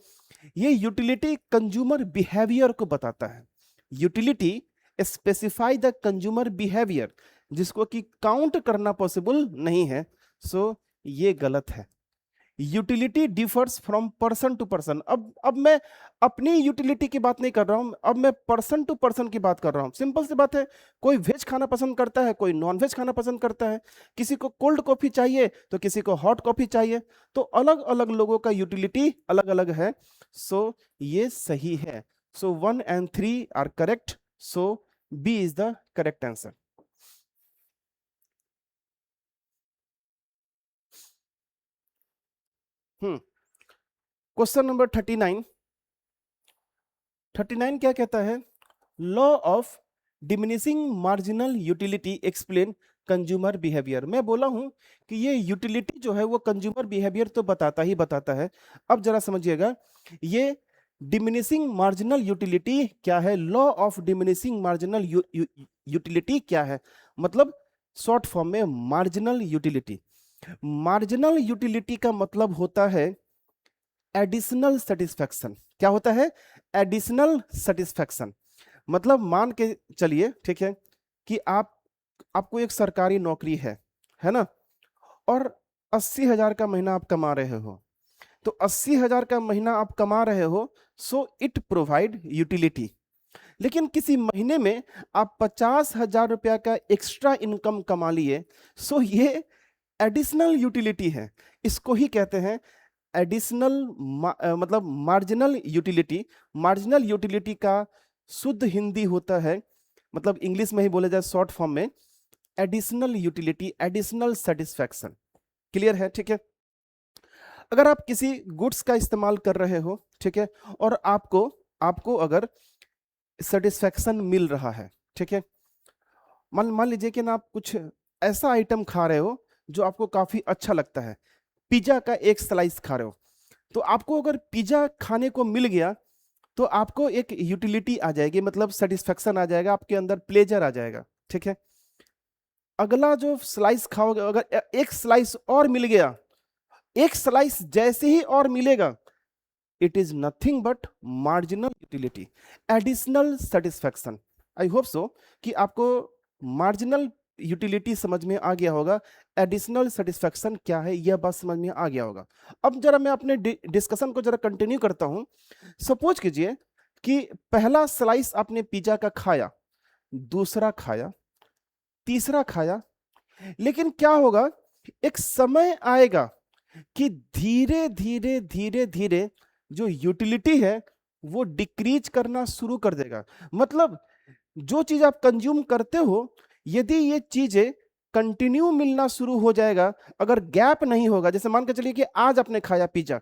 ये यूटिलिटी कंज्यूमर बिहेवियर को बताता है। Utility specify the consumer behaviour, जिसको कि काउंट करना पॉसिबल नहीं है। सो ये गलत है। Utility differs from person to person. अब मैं अपनी यूटिलिटी की बात नहीं कर रहा हूं, अब मैं पर्सन टू पर्सन की बात कर रहा हूं। सिंपल सी बात है, कोई वेज खाना पसंद करता है, कोई नॉन वेज खाना पसंद करता है, किसी को कोल्ड कॉफी चाहिए तो किसी को हॉट कॉफी चाहिए, तो अलग अलग लोगों का यूटिलिटी अलग अलग है। सो ये सही है। So 1 and 3 are correct. So B is the correct answer. Question number 39। 39 क्या कहता है? Law of diminishing marginal utility explain consumer behaviour. मैं बोला हूं कि ये यूटिलिटी जो है वो कंज्यूमर बिहेवियर तो बताता ही बताता है। अब जरा समझिएगा, ये डिमिनिशिंग मार्जिनल यूटिलिटी क्या है? Law of diminishing marginal utility क्या है? मतलब शॉर्ट फॉर्म में मार्जिनल यूटिलिटी। मार्जिनल यूटिलिटी का मतलब होता है एडिशनल सेटिस्फैक्शन। क्या होता है? Additional satisfaction. मतलब मान के चलिए, ठीक है, कि आपको एक सरकारी नौकरी है ना, और 80,000 का महीना आप कमा रहे हो। तो 80,000 का महीना आप कमा रहे हो, सो इट प्रोवाइड यूटिलिटी। लेकिन किसी महीने में आप 50,000 रुपया का एक्स्ट्रा इनकम कमा लिए, सो ये एडिशनल यूटिलिटी है। इसको ही कहते हैं एडिशनल मतलब मार्जिनल यूटिलिटी। मार्जिनल यूटिलिटी का शुद्ध हिंदी होता है, मतलब इंग्लिश में ही बोले जाए शॉर्ट फॉर्म में, additional utility, additional satisfaction. Clear है? ठीक है। अगर आप किसी गुड्स का इस्तेमाल कर रहे हो, ठीक है, और आपको अगर सेटिस्फैक्शन मिल रहा है, ठीक है, मान लीजिए कि ना आप कुछ ऐसा आइटम खा रहे हो जो आपको काफी अच्छा लगता है, पिज्जा का एक स्लाइस खा रहे हो, तो आपको अगर पिज्जा खाने को मिल गया तो आपको एक यूटिलिटी आ जाएगी, मतलब सेटिस्फैक्शन आ जाएगा, आपके अंदर प्लेजर आ जाएगा। ठीक है। अगला जो स्लाइस खाओगे, अगर एक स्लाइस और मिल गया, एक स्लाइस जैसे ही और मिलेगा, it is nothing but marginal utility, additional satisfaction. I hope so कि आपको मार्जिनल यूटिलिटी समझ में आ गया होगा, एडिशनल सेटिस्फैक्शन क्या है यह बात समझ में आ गया होगा। अब जरा मैं अपने डिस्कशन को जरा कंटिन्यू करता हूं। सपोज कीजिए कि पहला स्लाइस आपने पिज्जा का खाया, दूसरा खाया, तीसरा खाया, लेकिन क्या होगा, एक समय आएगा कि धीरे धीरे धीरे धीरे जो यूटिलिटी है वो डिक्रीज करना शुरू कर देगा। मतलब जो चीज आप कंज्यूम करते हो, यदि ये चीजें कंटिन्यू मिलना शुरू हो जाएगा, अगर गैप नहीं होगा, जैसे मान के चलिए कि आज आपने खाया पिज्जा,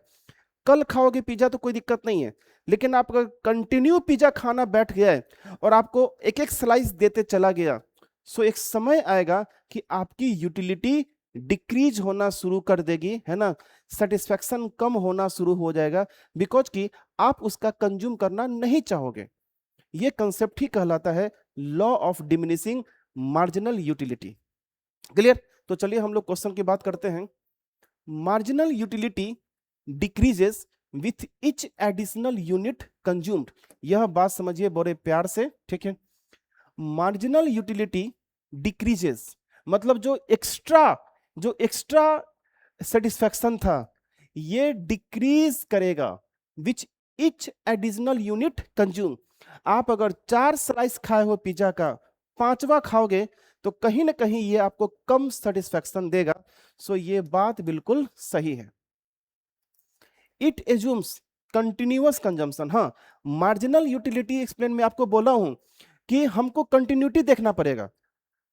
कल खाओगे पिज्जा तो कोई दिक्कत नहीं है, लेकिन आप अगर कंटिन्यू पिज्जा खाना बैठ गया है और आपको एक एक स्लाइस देते चला गया, सो एक समय आएगा कि आपकी यूटिलिटी डिक्रीज होना शुरू कर देगी, है ना, सेटिस्फैक्शन कम होना शुरू हो जाएगा, बिकॉज कि आप उसका कंज्यूम करना नहीं चाहोगे। ये कंसेप्ट ही कहलाता है law of diminishing marginal utility. Clear? तो चलिए हम लोग क्वेश्चन की बात करते हैं। Marginal utility decreases with each additional unit consumed. यह बात समझिए बड़े प्यार से, ठीक है। मार्जिनल यूटिलिटी डिक्रीजेस मतलब जो एक्स्ट्रा सेटिस्फैक्शन था ये डिक्रीज करेगा which each additional unit consume. आप अगर 4 स्लाइस खाए हो पिज्जा का, 5वां खाओगे तो कहीं ना कहीं ये आपको कम सेटिस्फैक्शन देगा। सो ये बात बिल्कुल सही है। It assumes continuous consumption. हाँ, मार्जिनल यूटिलिटी एक्सप्लेन में आपको बोला हूं कि हमको कंटिन्यूटी देखना पड़ेगा।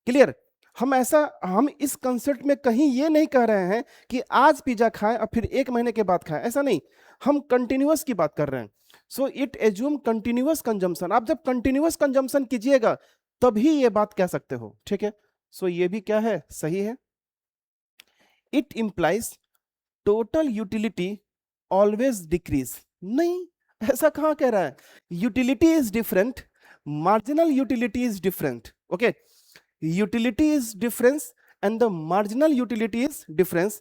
क्लियर? हम इस कंसेप्ट में कहीं ये नहीं कह रहे हैं कि आज पिज्जा खाएं और फिर 1 महीने के बाद खाएं, ऐसा नहीं, हम कंटिन्यूअस की बात कर रहे हैं। So it assume continuous consumption. आप जब कंटिन्यूअस कंजम्पशन कीजिएगा तभी ये बात कह सकते हो, ठीक है। सो ये भी क्या है, सही है। It implies total utility always decrease. नहीं, ऐसा कहां कह रहा है? Utility is different, marginal utility is different. Okay, utility is difference and the marginal utility is difference,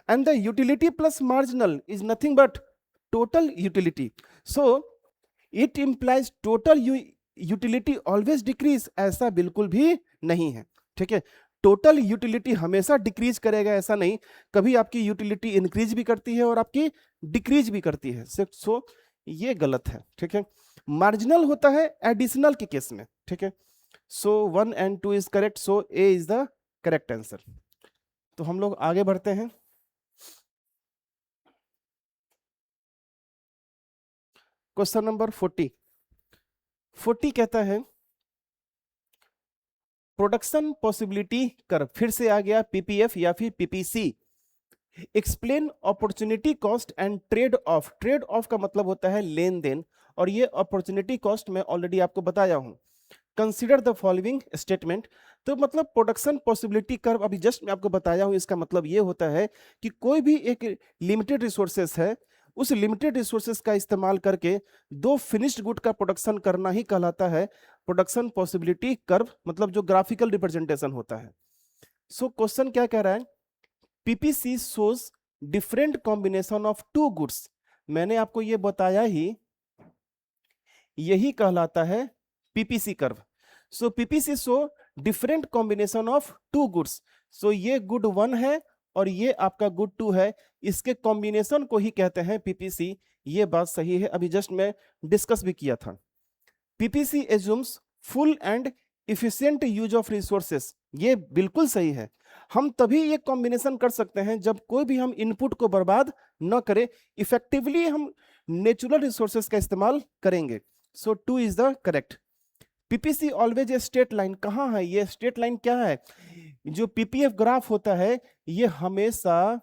and the utility plus marginal is nothing but total utility. So it implies total utility always decrease, ऐसा बिल्कुल भी नहीं है, ठीक है। Total utility हमेशा decrease करेगा ऐसा नहीं, कभी आपकी यूटिलिटी इंक्रीज भी करती है और आपकी डिक्रीज भी करती है। सो ये गलत है, ठीक है। मार्जिनल होता है एडिशनल के केस में, ठीक है। So 1 and 2 is correct, so A is the correct answer. तो हम लोग आगे बढ़ते हैं। क्वेश्चन नंबर 40 कहता है प्रोडक्शन पॉसिबिलिटी कर्व, फिर से आ गया पीपीएफ या फिर PPC. Explain opportunity cost and trade off. Trade off का मतलब होता है लेन देन, और ये अपॉर्चुनिटी कॉस्ट मैं ऑलरेडी आपको बताया हूं। Consider the following statement. तो मतलब प्रोडक्शन पॉसिबिलिटी कर्व अभी जस्ट मैं आपको बताया हूं, इसका मतलब ये होता है कि कोई भी एक लिमिटेड रिसोर्सेस है, उस लिमिटेड रिसोर्सेस का इस्तेमाल करके दो फिनिश्ड गुड का प्रोडक्शन करना ही कहलाता है प्रोडक्शन पॉसिबिलिटी कर्व, मतलब जो ग्राफिकल रिप्रेजेंटेशन होता है। सो क्वेश्चन क्या कह रहा है, PPC shows different combination of two goods. मैंने आपको ये बताया ही, यही कहलाता है PPC curve. So PPC show different combination of two goods. So ये गुड 1 है और ये आपका गुड 2 है, इसके कॉम्बिनेशन को ही कहते हैं पीपीसी। ये बात सही है, अभी जस्ट मैं डिस्कस भी किया था। PPC assumes full and efficient use of resources. ये बिल्कुल सही है। हम तभी ये कॉम्बिनेशन कर सकते हैं जब कोई भी हम इनपुट को बर्बाद न करें, इफेक्टिवली हम नेचुरल रिसोर्सेस का इस्तेमाल करेंगे। सो 2 is the correct. PPC always a straight line, कहां है ये स्ट्रेट लाइन? क्या है? जो पीपीएफ ग्राफ होता है ये हमेशा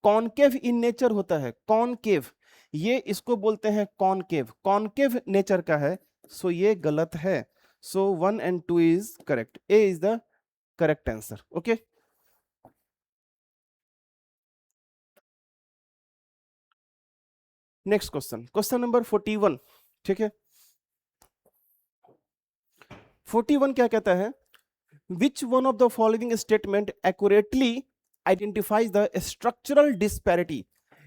कॉनकेव इन नेचर होता है। कॉनकेव, ये इसको बोलते हैं कॉनकेव, कॉनकेव नेचर का है। सो ये गलत है। So 1 and 2 is correct, A is the correct answer. Okay, next question, question number 41, ठीक है। 41 क्या कहता है, which one of the following statement accurately identifies the structural disparity.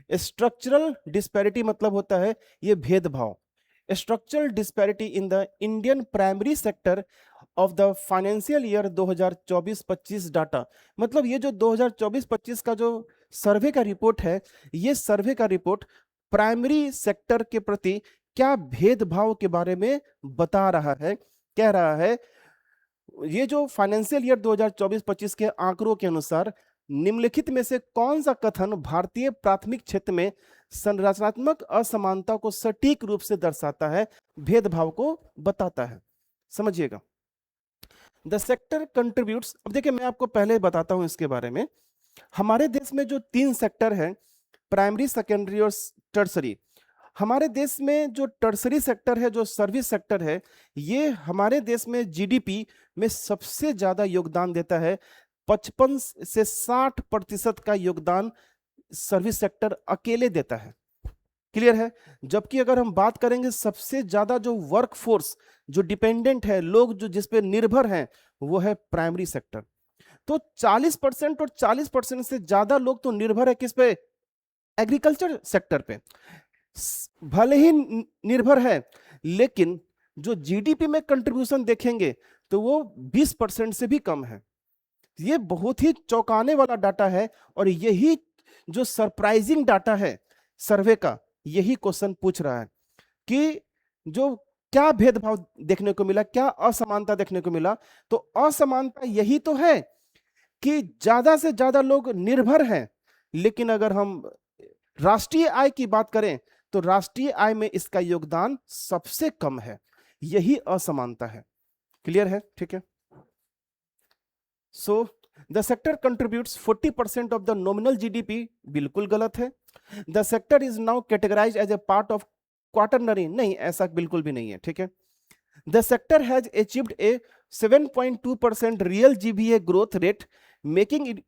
Structural disparity मतलब होता है ये भेदभाव। Structural disparity in the Indian primary sector of the financial year 2024-25 data. मतलब ये जो 2024-25 का जो सर्वे का रिपोर्ट है, ये सर्वे का रिपोर्ट प्राइमरी सेक्टर के प्रति क्या भेदभाव के बारे में बता रहा है। कह रहा है ये जो फाइनेंशियल ईयर 2024-25 के आंकड़ों के अनुसार निम्नलिखित में से कौन सा कथन भारतीय प्राथमिक क्षेत्र में संरचनात्मक असमानता को सटीक रूप से दर्शाता है, भेदभाव को बताता है। समझिएगा, द सेक्टर कंट्रीब्यूट्स। अब देखिए मैं आपको पहले बताता हूं इसके बारे में। हमारे देश में जो 3 सेक्टर है, प्राइमरी, सेकेंडरी और टर्सरी। हमारे देश में जो टर्सरी सेक्टर है, जो सर्विस सेक्टर है, ये हमारे देश में जीडीपी में सबसे ज्यादा योगदान देता है। 55 से 60% का योगदान सर्विस सेक्टर अकेले देता है। क्लियर है? जबकि अगर हम बात करेंगे सबसे ज्यादा जो वर्क फोर्स जो डिपेंडेंट है, लोग जो जिस पे निर्भर हैं, वो है प्राइमरी सेक्टर। तो 40% और 40% से ज्यादा लोग तो निर्भर है किस पे? एग्रीकल्चर सेक्टर पे। भले ही निर्भर है, लेकिन जो जीडीपी में कंट्रीब्यूशन देखेंगे तो वो 20% से भी कम है। ये बहुत ही चौंकाने वाला डाटा है, और यही जो सरप्राइजिंग डाटा है सर्वे का, यही क्वेश्चन पूछ रहा है कि जो क्या भेदभाव देखने को मिला, क्या असमानता देखने को मिला। तो असमानता यही तो है कि ज्यादा से ज्यादा लोग निर्भर हैं, लेकिन अगर हम राष्ट्रीय आय की बात करें तो राष्ट्रीय आय में इसका योगदान सबसे कम है। यही असमानता है। क्लियर है? ठीक है। So the sector contributes 40% of the nominal GDP, बिल्कुल गलत है। The sector is now categorised as a part of quaternary, नहीं, ऐसा बिल्कुल भी नहीं है। ठीक है। The sector has achieved a 7.2% real GVA growth rate, making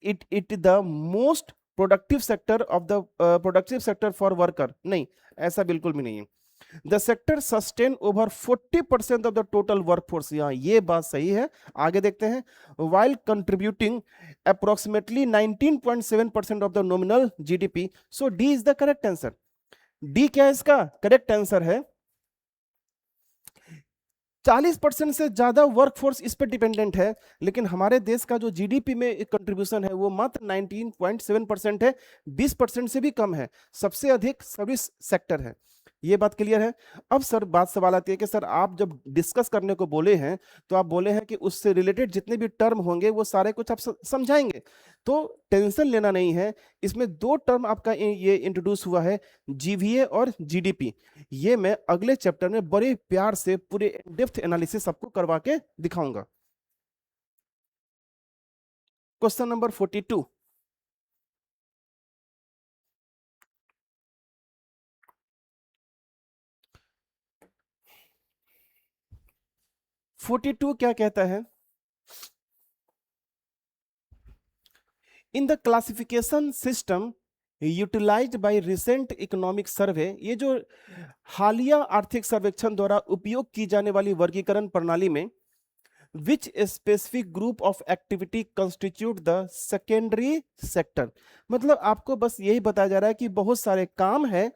it the most productive sector of the productive sector for worker, नहीं, ऐसा बिल्कुल भी नहीं है। The sector sustain over 40% of the total workforce, यहाँ ये बात सही है। आगे देखते हैं, while contributing approximately 19.7% of the nominal GDP. So D is the correct answer. D क्या है इसका करेक्ट आंसर है? 40% से ज्यादा वर्कफोर्स इस पे डिपेंडेंट है, लेकिन हमारे देश का जो जीडीपी में कंट्रीब्यूशन है वो मात्र 19.7% है, 20% से भी कम है। सबसे अधिक सर्विस सेक्टर है। ये बात क्लियर है। अब सर बात सवाल आती है कि सर आप जब डिस्कस करने को बोले हैं तो आप बोले हैं कि उससे रिलेटेड जितने भी टर्म होंगे वो सारे कुछ आप समझाएंगे, तो टेंशन लेना नहीं है। इसमें दो टर्म आपका ये इंट्रोड्यूस हुआ है, जीवीए और जीडीपी। ये मैं अगले चैप्टर में बड़े प्यार से पूरे डेप्थ एनालिसिस आपको करवा के दिखाऊंगा। Question number 42। 42 क्या कहता है? In the classification system utilised by recent economic survey, ये जो हालिया आर्थिक सर्वेक्षण द्वारा उपयोग की जाने वाली वर्गीकरण प्रणाली में, विच specific group of activity constitute the secondary sector. मतलब आपको बस यही बताया जा रहा है कि बहुत सारे काम है,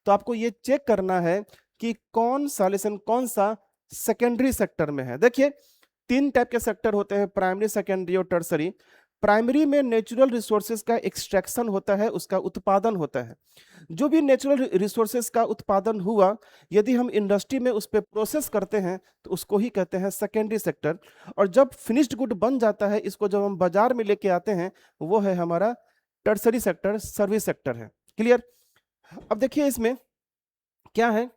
तो आपको ये चेक करना है कि कौन सा लेसन कौन सा सेकेंडरी सेक्टर में है। देखिए तीन टाइप के सेक्टर होते हैं, प्राइमरी, सेकेंडरी और टर्सरी। प्राइमरी में नेचुरल रिसोर्सेज का एक्सट्रैक्शन होता है, उसका उत्पादन होता है। जो भी नेचुरल रिसोर्सेज का उत्पादन हुआ, यदि हम इंडस्ट्री में उस पर प्रोसेस करते हैं तो उसको ही कहते हैं सेकेंडरी सेक्टर। और जब फिनिश्ड गुड बन जाता है, इसको जब हम बाजार में लेके आते हैं, वो है हमारा टर्सरी सेक्टर, सर्विस सेक्टर है। क्लियर? अब देखिए इसमें क्या है,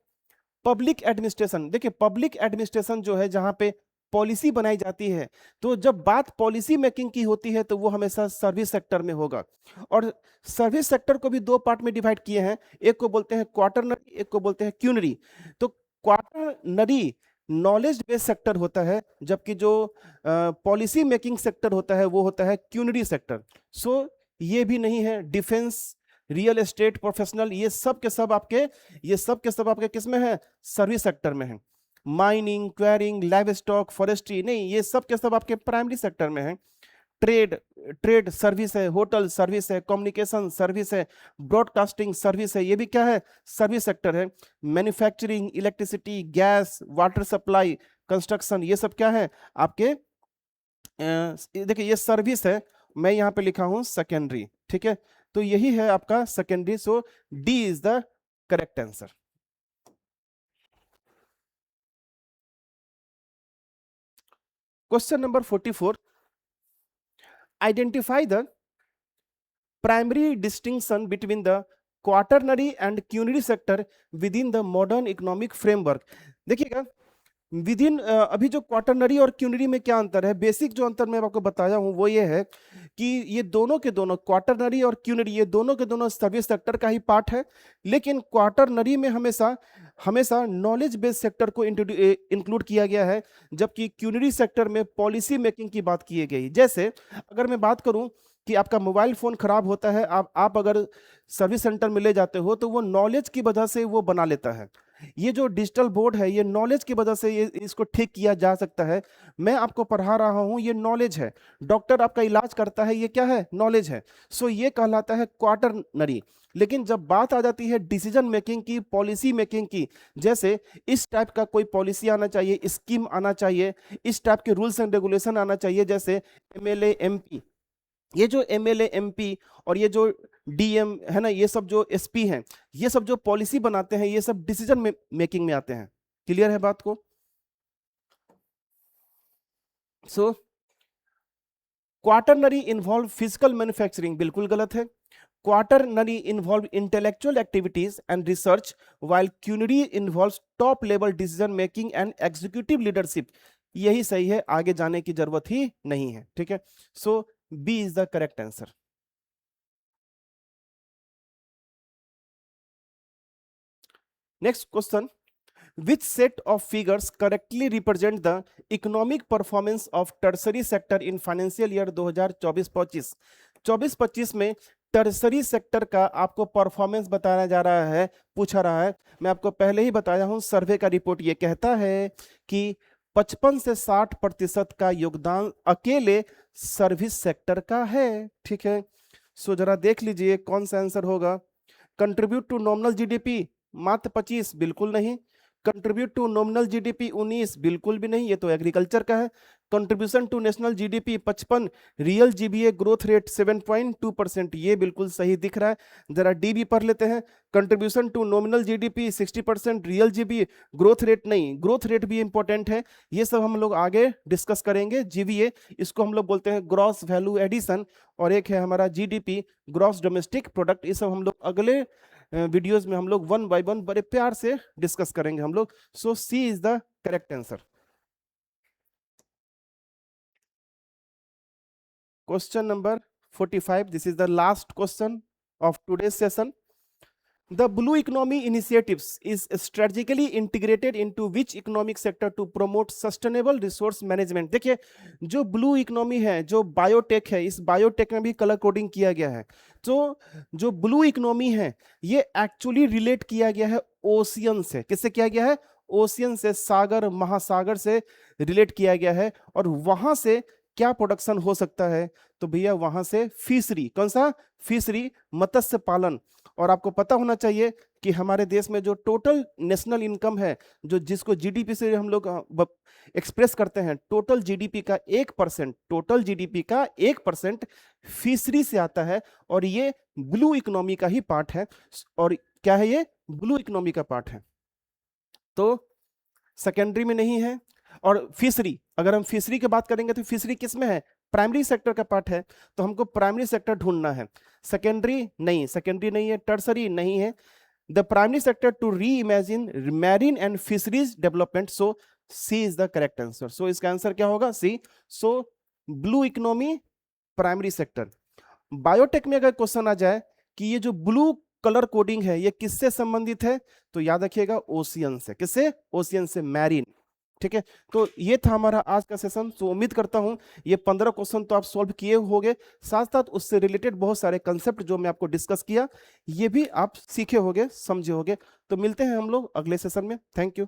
पब्लिक एडमिनिस्ट्रेशन। देखिए पब्लिक एडमिनिस्ट्रेशन जो है, जहां पे पॉलिसी बनाई जाती है, तो जब बात पॉलिसी मेकिंग की होती है तो वो हमेशा सर्विस सेक्टर में होगा। और सर्विस सेक्टर को भी दो पार्ट में डिवाइड किए हैं, एक को बोलते हैं क्वार्टरनरी, एक को बोलते हैं क्यूनरी। तो क्वार्टरनरी नॉलेज बेस्ड सेक्टर होता है, जबकि जो पॉलिसी मेकिंग सेक्टर होता है वो होता है क्यूनरी सेक्टर। सो ये भी नहीं है, डिफेंस, रियल एस्टेट, प्रोफेशनल, ये सब के सब आपके किस में है? सर्विस सेक्टर में है। Mining, quarrying, live stock, forestry नहीं, ये सब के सब आपके प्राइमरी सेक्टर में है। ट्रेड ट्रेड सर्विस है, होटल सर्विस है, कम्युनिकेशन सर्विस है, ब्रॉडकास्टिंग सर्विस है, ये भी क्या है? सर्विस सेक्टर है। Manufacturing, electricity, gas, water supply, construction, ये सब क्या है आपके? देखिए ये सर्विस है, मैं यहां पे लिखा हूं सेकेंडरी, ठीक है? तो यही है आपका secondary. So D is the correct answer. Question number 44। Identify the primary distinction between the quaternary and quinary sector within the modern economic framework. देखिएगा विद इन अभी जो क्वार्टरनरी और क्यूनरी में क्या अंतर है, बेसिक जो अंतर मैं आपको बताया हूं वो ये है कि ये दोनों के दोनों, क्वार्टरनरी और क्यूनरी, ये दोनों के दोनों सर्विस सेक्टर का ही पार्ट है। लेकिन क्वार्टरनरी में हमेशा हमेशा नॉलेज बेस्ड सेक्टर को इंक्लूड किया गया है, जबकि क्यूनरी सेक्टर में पॉलिसी मेकिंग की बात की गई। जैसे अगर मैं बात करूं कि आपका मोबाइल फोन खराब होता है, आप अगर सर्विस सेंटर में ले जाते हो तो वो नॉलेज की वजह से वो बना लेता है। ये जो डिजिटल बोर्ड है, ये नॉलेज की वजह से ये इसको ठीक किया जा सकता है। मैं आपको पढ़ा रहा हूं, ये नॉलेज है। डॉक्टर आपका इलाज करता है, ये क्या है? नॉलेज है। सो ये कहलाता है क्वार्टरनरी। लेकिन जब बात आ जाती है डिसीजन मेकिंग की, पॉलिसी मेकिंग की, जैसे इस टाइप का कोई पॉलिसी आना चाहिए, स्कीम आना चाहिए, इस टाइप के रूल्स एंड रेगुलेशन आना चाहिए, जैसे एमएलए एमपी, ये जो एमएलए एमपी और ये जो डीएम है ना, ये सब जो एसपी हैं, ये सब जो पॉलिसी बनाते हैं, ये सब डिसीजन मेकिंग में आते हैं। क्लियर है बात को? So quaternary involve physical manufacturing, बिल्कुल गलत है। Quaternary involve intellectual activities and research, while quinary involve top level decision making and executive leadership. यही सही है, आगे जाने की जरूरत ही नहीं है, ठीक है? So B is the correct answer. Next question, which set of figures correctly represent the economic performance of tertiary sector in financial year 2024-25? 24-25 में टर्सरी सेक्टर का आपको परफॉर्मेंस बताया जा रहा है, पूछा रहा है। मैं आपको पहले ही बताया हूं, सर्वे का रिपोर्ट ये कहता है कि 55 से 60% का योगदान अकेले सर्विस सेक्टर का है, ठीक है? सो जरा देख लीजिए कौन सा आंसर होगा। कंट्रीब्यूट टू नॉमिनल जीडीपी मात्र 25, बिल्कुल नहीं। कंट्रीब्यूट टू नॉमिनल जीडीपी 19, बिल्कुल भी नहीं, ये तो एग्रीकल्चर का है। Contribution to national GDP 55, real GVA growth rate 7.2%, ये बिल्कुल सही दिख रहा है। जरा डी भी पढ़ लेते हैं। Contribution to nominal GDP 60%, real GVA growth rate नहीं, ग्रोथ रेट भी इंपॉर्टेंट है, ये सब हम लोग आगे डिस्कस करेंगे। जीवीए इसको हम लोग बोलते हैं ग्रॉस वैल्यू एडिशन, और एक है हमारा जीडीपी ग्रॉस डोमेस्टिक प्रोडक्ट। ये सब हम लोग अगले वीडियोस में हम लोग वन बाय वन बड़े प्यार से डिस्कस करेंगे हम लोग। So C is the correct answer. Question number 45, this is the last question of today's session. The Blue Economy Initiatives is strategically integrated into which economic sector to promote sustainable resource management? देखिए, जो blue economy है, जो biotech है, इस biotech में भी colour coding किया गया है। तो जो ब्लू इकोनॉमी है, ये एक्चुअली रिलेट किया गया है ओशियन से। किससे किया गया है? ओशियन से, सागर महासागर से रिलेट किया गया है। और वहां से क्या प्रोडक्शन हो सकता है? तो भैया वहां से फिशरी, कौन सा? फिशरी, मत्स्य पालन। और आपको पता होना चाहिए कि हमारे देश में जो टोटल नेशनल इनकम है, जो जिसको जीडीपी से हम लोग एक्सप्रेस करते हैं, टोटल जीडीपी का 1%, टोटल जीडीपी का 1% फिशरी से आता है। और ये ब्लू इकोनॉमी का ही पार्ट है। और क्या है ये? ब्लू इकोनॉमी का पार्ट है, तो सेकेंडरी में नहीं है। और फिशरी, अगर हम फिशरी की बात करेंगे तो फिशरी किस में है? प्राइमरी सेक्टर का पार्ट है, तो हमको प्राइमरी सेक्टर ढूंढना है। सेकेंडरी नहीं, सेकेंडरी नहीं है। टर्सरी नहीं है। The primary sector to reimagine marine and fisheries development. So C is the correct answer. So इसका आंसर क्या होगा? C. So blue economy, primary sector. Biotech में अगर क्वेश्चन आ जाए कि ये जो ब्लू कलर कोडिंग है ये किससे संबंधित है, तो याद रखिएगा ओशियन से। किससे? ओशियन से, मैरीन। ठीक है, तो ये था हमारा आज का सेशन। तो उम्मीद करता हूं ये 15 क्वेश्चन तो आप सॉल्व किए होंगे, साथ साथ उससे रिलेटेड बहुत सारे कंसेप्ट जो मैं आपको डिस्कस किया, ये भी आप सीखे होंगे, समझे होंगे। तो मिलते हैं हम लोग अगले सेशन में। Thank you.